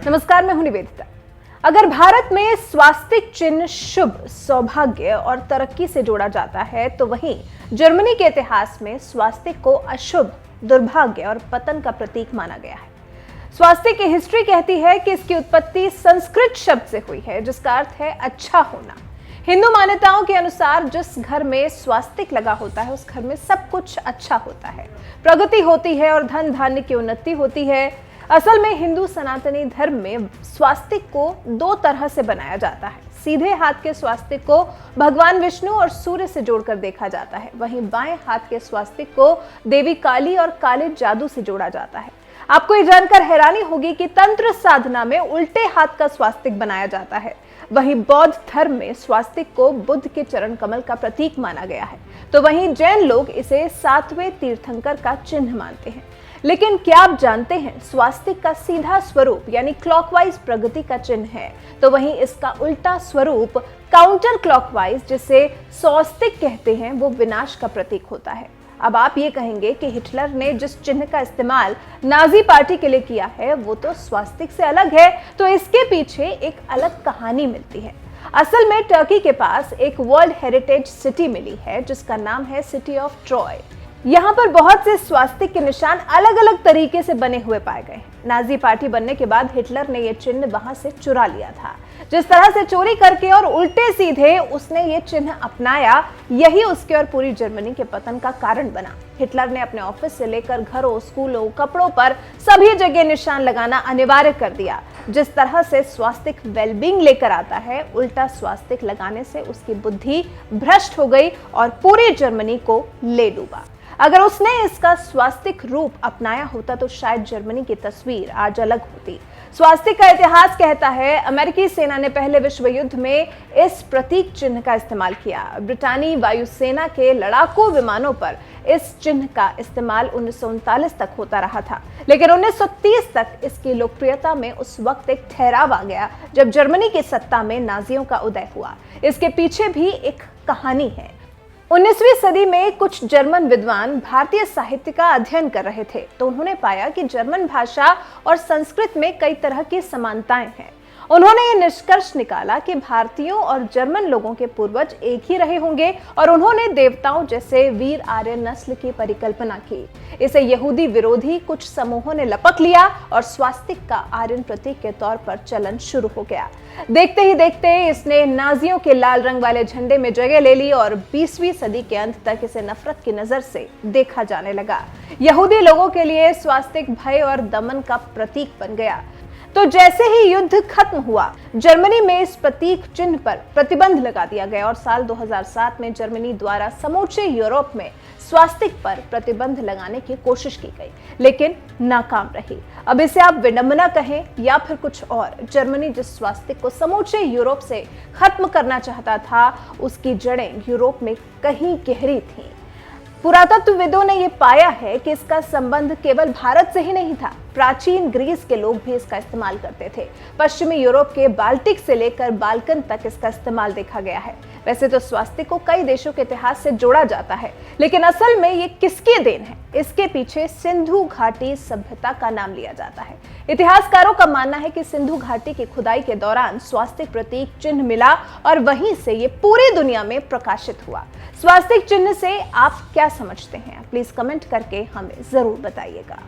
नमस्कार, मैं हूं निवेदिता। अगर भारत में स्वास्तिक चिन्ह शुभ, सौभाग्य और तरक्की से जोड़ा जाता है, तो वहीं जर्मनी के इतिहास में स्वास्तिक को अशुभ, दुर्भाग्य और पतन का प्रतीक माना गया है। स्वास्तिक की हिस्ट्री कहती है कि इसकी उत्पत्ति संस्कृत शब्द से हुई है, जिसका अर्थ है अच्छा होना। हिंदू मान्यताओं के अनुसार जिस घर में स्वास्तिक लगा होता है, उस घर में सब कुछ अच्छा होता है, प्रगति होती है और धन धान्य की उन्नति होती है। असल में हिंदू सनातनी धर्म में स्वास्तिक को दो तरह से बनाया जाता है। सीधे हाथ के स्वास्तिक को भगवान विष्णु और सूर्य से जोड़कर देखा जाता है, वहीं बाएं हाथ के स्वास्तिक को देवी काली और काले जादू से जोड़ा जाता है। आपको ये जानकर हैरानी होगी कि तंत्र साधना में उल्टे हाथ का स्वास्तिक बनाया जाता है। वहीं बौद्ध धर्म में स्वास्तिक को बुद्ध के चरण कमल का प्रतीक माना गया है, तो वहीं जैन लोग इसे 7वें तीर्थंकर का चिन्ह मानते हैं। लेकिन क्या आप जानते हैं, स्वास्तिक का सीधा स्वरूप यानी क्लॉकवाइज प्रगति का चिन्ह है, तो वहीं इसका उल्टा स्वरूप काउंटर क्लॉकवाइज, जिसे सौस्तिक कहते हैं, वो विनाश का प्रतीक होता है। अब आप ये कहेंगे कि हिटलर ने जिस चिन्ह का इस्तेमाल नाजी पार्टी के लिए किया है, वो तो स्वास्तिक से अलग है, तो इसके पीछे एक अलग कहानी मिलती है। असल में टर्की के पास एक वर्ल्ड हेरिटेज सिटी मिली है, जिसका नाम है सिटी ऑफ ट्रॉय। यहाँ पर बहुत से स्वास्तिक के निशान अलग अलग तरीके से बने हुए पाए गए हैं। नाजी पार्टी बनने के बाद हिटलर ने यह चिन्ह वहां से चुरा लिया था। जिस तरह से चोरी करके और उल्टे सीधे उसने ये चिन्ह अपनाया, यही उसके और पूरी जर्मनी के पतन का कारण बना। हिटलर ने अपने ऑफिस से लेकर घरों, स्कूलों, कपड़ों पर सभी जगह निशान लगाना अनिवार्य कर दिया। जिस तरह से स्वास्तिक वेलबींग लेकर आता है, उल्टा स्वास्तिक लगाने से उसकी बुद्धि भ्रष्ट हो गई और पूरी जर्मनी को ले डूबा। अगर उसने इसका स्वास्तिक रूप अपनाया होता तो शायद जर्मनी की तस्वीर आज अलग होती। स्वास्तिक का इतिहास कहता है, अमेरिकी सेना ने पहले विश्व युद्ध में इस प्रतीक चिन्ह का इस्तेमाल किया। ब्रिटानी वायुसेना के लड़ाकू विमानों पर इस चिन्ह का इस्तेमाल 1939 तक होता रहा था, लेकिन 1930 तक इसकी लोकप्रियता में उस वक्त एक ठहराव आ गया, जब जर्मनी की सत्ता में नाजियों का उदय हुआ। इसके पीछे भी एक कहानी है। 19वीं सदी में कुछ जर्मन विद्वान भारतीय साहित्य का अध्ययन कर रहे थे, तो उन्होंने पाया कि जर्मन भाषा और संस्कृत में कई तरह की समानताएं हैं। उन्होंने ये निष्कर्ष निकाला कि भारतीयों और जर्मन लोगों के पूर्वज एक ही रहे होंगे और उन्होंने देवताओं जैसे वीर आर्य नस्ल की परिकल्पना की। इसे यहूदी विरोधी कुछ समूहों ने लपक लिया और स्वास्तिक का आर्यन प्रतीक के तौर पर चलन शुरू हो गया। देखते ही देखते इसने नाजियों के लाल रंग वाले झंडे में जगह ले ली और 20वीं सदी के अंत तक इसे नफरत की नजर से देखा जाने लगा। यहूदी लोगों के लिए स्वास्तिक भय और दमन का प्रतीक बन गया। तो जैसे ही युद्ध खत्म हुआ, जर्मनी में इस प्रतीक चिन्ह पर प्रतिबंध लगा दिया गया और साल 2007 में जर्मनी द्वारा समूचे यूरोप में स्वास्तिक पर प्रतिबंध लगाने की कोशिश की गई, लेकिन नाकाम रही। अब इसे आप विडंबना कहें या फिर कुछ और, जर्मनी जिस स्वास्तिक को समूचे यूरोप से खत्म करना चाहता था, उसकी जड़ें यूरोप में कहीं गहरी थीं। पुरातत्वविदों ने यह पाया है कि इसका संबंध केवल भारत से ही नहीं था। प्राचीन ग्रीस के लोग भी इसका इस्तेमाल करते थे। पश्चिमी यूरोप के बाल्टिक से लेकर बाल्कन तक इसका इस्तेमाल देखा गया है। वैसे तो स्वास्तिक को कई देशों के इतिहास से जोड़ा जाता है, लेकिन असल में ये किसकी देन है? इसके पीछे सिंधु घाटी सभ्यता का नाम लिया जाता है। इतिहासकारों का मानना है कि सिंधु घाटी की खुदाई के दौरान स्वास्तिक प्रतीक चिन्ह मिला और वहीं से ये पूरी दुनिया में प्रकाशित हुआ। स्वास्तिक चिन्ह से आप क्या समझते हैं? प्लीज कमेंट करके हमें जरूर बताइएगा।